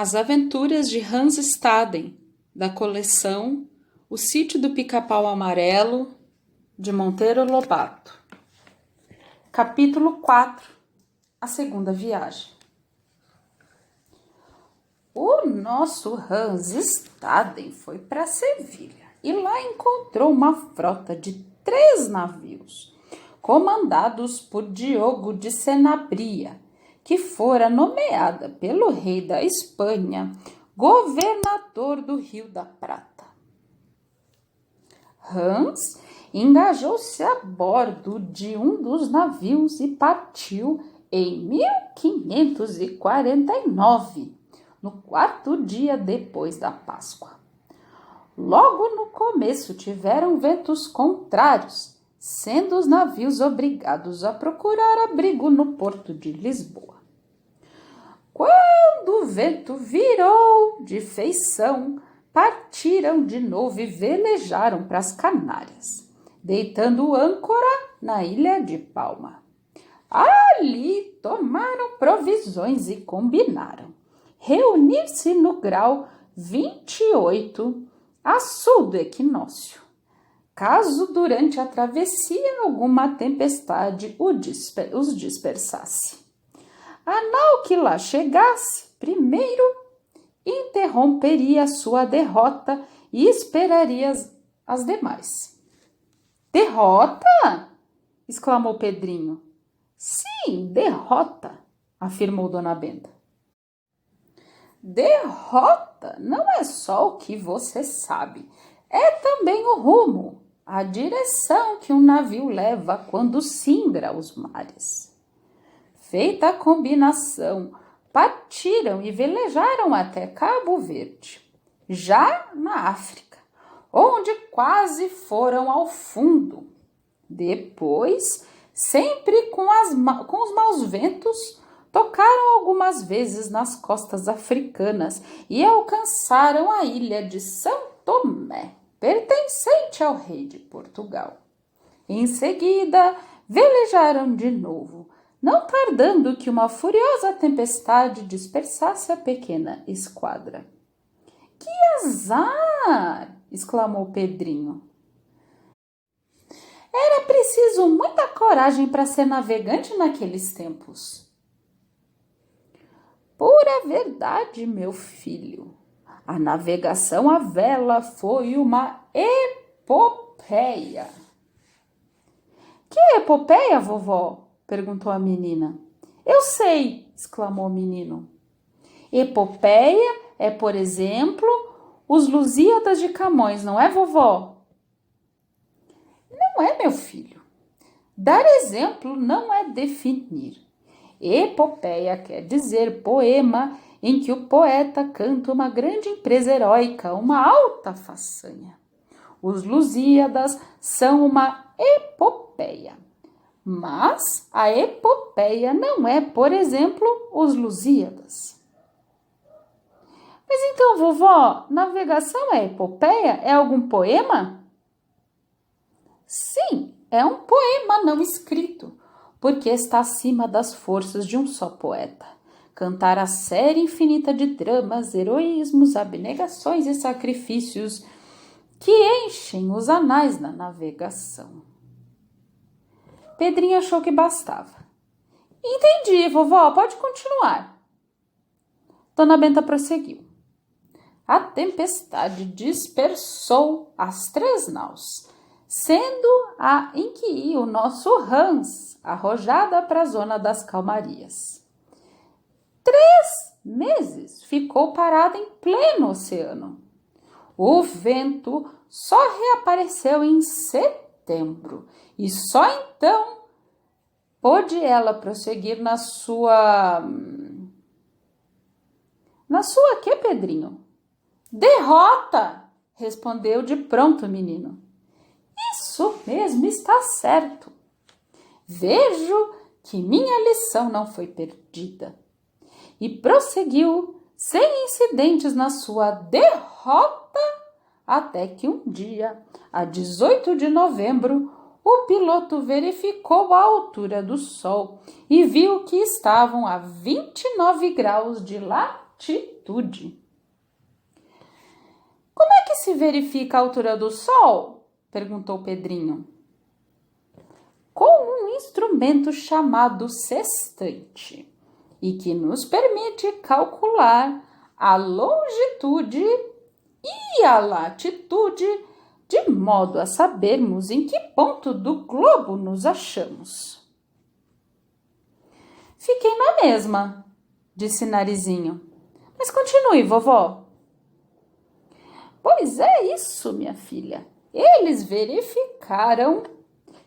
As Aventuras de Hans Staden, da coleção O Sítio do Pica-Pau Amarelo, de Monteiro Lobato. Capítulo 4. A Segunda Viagem. O nosso Hans Staden foi para Sevilha e lá encontrou uma frota de 3 navios, comandados por Diogo de Sanabria, que fora nomeada pelo rei da Espanha governador do Rio da Prata. Hans engajou-se a bordo de um dos navios e partiu em 1549, no 4º dia depois da Páscoa. Logo no começo tiveram ventos contrários, sendo os navios obrigados a procurar abrigo no porto de Lisboa. Quando o vento virou de feição, partiram de novo e velejaram para as Canárias, deitando âncora na ilha de Palma. Ali tomaram provisões e combinaram reunir-se no grau 28, a sul do equinócio, caso durante a travessia alguma tempestade os dispersasse. A nau que lá chegasse primeiro interromperia sua derrota e esperaria as demais. Derrota? Exclamou Pedrinho. Sim, derrota, afirmou Dona Benta. Derrota não é só o que você sabe, é também o rumo, a direção que um navio leva quando singra os mares. Feita a combinação, partiram e velejaram até Cabo Verde, já na África, onde quase foram ao fundo. Depois, sempre com os maus ventos, tocaram algumas vezes nas costas africanas e alcançaram a ilha de São Tomé, pertencente ao rei de Portugal. Em seguida, velejaram de novo, não tardando que uma furiosa tempestade dispersasse a pequena esquadra. Que azar! Exclamou Pedrinho. Era preciso muita coragem para ser navegante naqueles tempos. Pura verdade, meu filho. A navegação à vela foi uma epopeia. Que epopeia, vovó? Perguntou a menina. Eu sei, exclamou o menino. Epopeia é, por exemplo, os Lusíadas de Camões, não é, vovó? Não é, meu filho. Dar exemplo não é definir. Epopeia quer dizer poema em que o poeta canta uma grande empresa heróica, uma alta façanha. Os Lusíadas são uma epopeia. Mas a epopeia não é, por exemplo, os Lusíadas. Mas então, vovó, navegação é epopeia? É algum poema? Sim, é um poema não escrito, porque está acima das forças de um só poeta. Cantar a série infinita de dramas, heroísmos, abnegações e sacrifícios que enchem os anais da navegação. Pedrinho achou que bastava. Entendi, vovó, pode continuar. Dona Benta prosseguiu. A tempestade dispersou as 3 naus, sendo a em que ia o nosso Hans arrojada para a zona das calmarias. 3 meses ficou parada em pleno oceano. O vento só reapareceu em setembro e só então pôde ela prosseguir na sua quê, Pedrinho? Derrota! Respondeu de pronto o menino. Isso mesmo, está certo. Vejo que minha lição não foi perdida. E prosseguiu sem incidentes na sua derrota até que um dia, a 18 de novembro, o piloto verificou a altura do sol e viu que estavam a 29 graus de latitude. atitude. Como é que se verifica a altura do Sol? Perguntou Pedrinho. Com um instrumento chamado sextante, e que nos permite calcular a longitude e a latitude, de modo a sabermos em que ponto do globo nos achamos. Fiquei na mesma, disse Narizinho. Mas continue, vovó. Pois é isso, minha filha. Eles verificaram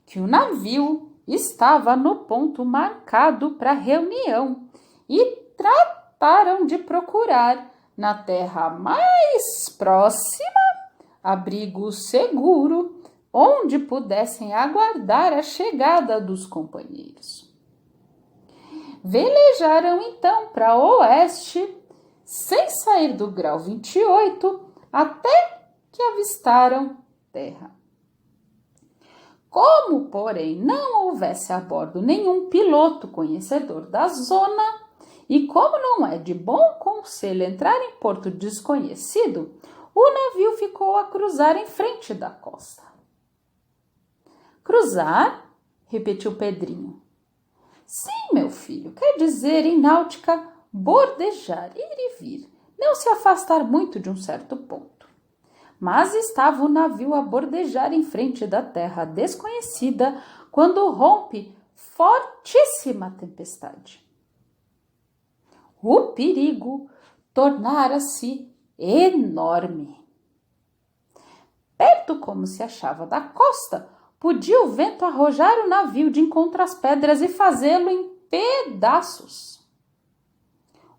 que o navio estava no ponto marcado para a reunião e trataram de procurar na terra mais próxima abrigo seguro onde pudessem aguardar a chegada dos companheiros. Velejaram então para oeste, sem sair do grau 28, até que avistaram terra. Como, porém, não houvesse a bordo nenhum piloto conhecedor da zona, e como não é de bom conselho entrar em porto desconhecido, o navio ficou a cruzar em frente da costa. Cruzar? Repetiu Pedrinho. Sim, meu filho, quer dizer em náutica bordejar, ir e vir, não se afastar muito de um certo ponto. Mas estava o navio a bordejar em frente da terra desconhecida quando rompe fortíssima tempestade. O perigo tornara-se enorme. Perto como se achava da costa, podia o vento arrojar o navio de encontro às pedras e fazê-lo em pedaços.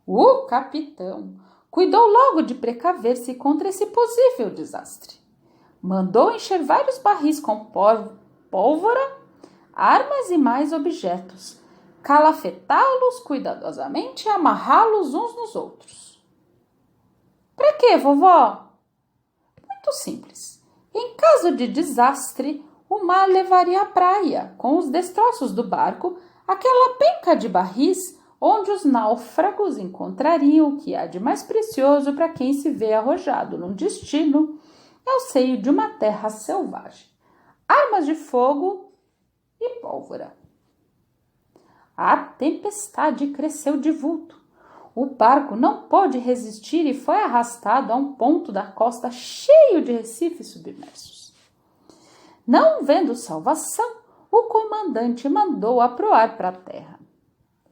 O capitão cuidou logo de precaver-se contra esse possível desastre. Mandou encher vários barris com pólvora, armas e mais objetos, calafetá-los cuidadosamente e amarrá-los uns nos outros. Para quê, vovó? Muito simples. Em caso de desastre, o mar levaria à praia, com os destroços do barco, aquela penca de barris onde os náufragos encontrariam o que há de mais precioso para quem se vê arrojado num destino ao seio de uma terra selvagem: armas de fogo e pólvora. A tempestade cresceu de vulto. O barco não pôde resistir e foi arrastado a um ponto da costa cheio de recifes submersos. Não vendo salvação, o comandante mandou aproar para a terra.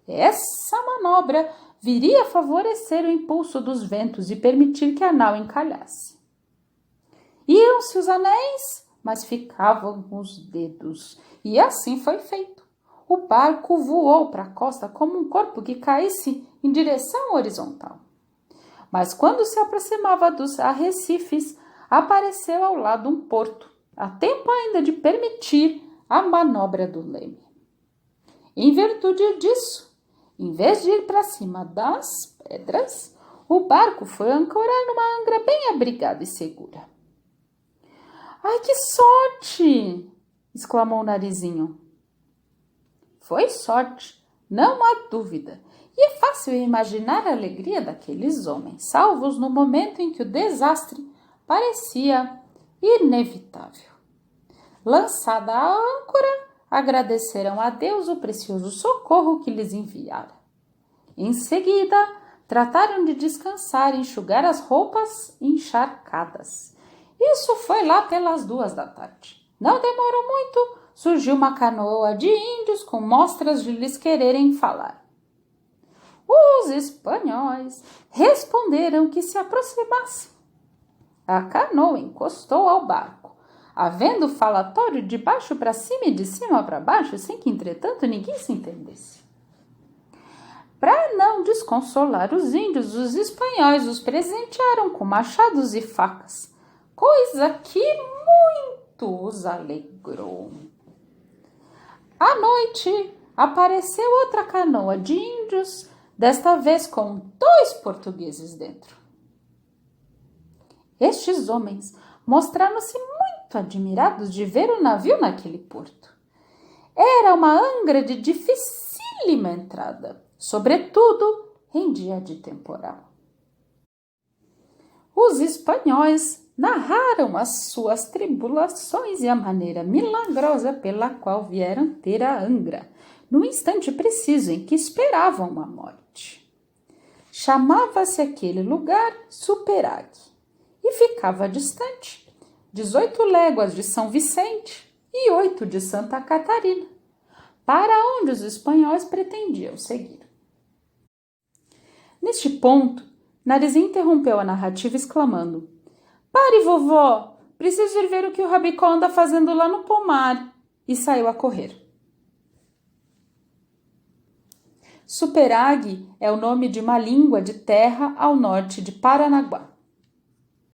Essa manobra viria a favorecer o impulso dos ventos e permitir que a nau encalhasse. Iam-se os anéis, mas ficavam os dedos, e assim foi feito. O barco voou para a costa como um corpo que caísse em direção horizontal. Mas quando se aproximava dos arrecifes, apareceu ao lado um porto, a tempo ainda de permitir a manobra do leme. Em virtude disso, em vez de ir para cima das pedras, o barco foi ancorar numa angra bem abrigada e segura. Ai, que sorte! Exclamou o Narizinho. Foi sorte, não há dúvida, e é fácil imaginar a alegria daqueles homens, salvos no momento em que o desastre parecia inevitável. Lançada a âncora, agradeceram a Deus o precioso socorro que lhes enviara. Em seguida, trataram de descansar e enxugar as roupas encharcadas. Isso foi lá pelas 2 da tarde. Não demorou muito, surgiu uma canoa de índios com mostras de lhes quererem falar. Os espanhóis responderam que se aproximassem. A canoa encostou ao barco, havendo falatório de baixo para cima e de cima para baixo, sem que, entretanto, ninguém se entendesse. Para não desconsolar os índios, os espanhóis os presentearam com machados e facas, coisa que muito os alegrou. À noite, apareceu outra canoa de índios, desta vez com 2 portugueses dentro. Estes homens mostraram-se muito admirados de ver o navio naquele porto. Era uma angra de dificílima entrada, sobretudo em dia de temporal. Os espanhóis narraram as suas tribulações e a maneira milagrosa pela qual vieram ter a Angra, no instante preciso em que esperavam a morte. Chamava-se aquele lugar Superag e ficava distante, 18 léguas de São Vicente e 8 de Santa Catarina, para onde os espanhóis pretendiam seguir. Neste ponto, Narizinho interrompeu a narrativa exclamando: "Pare, vovó! Preciso ir ver o que o Rabicó anda fazendo lá no pomar!" E saiu a correr. Superag é o nome de uma língua de terra ao norte de Paranaguá.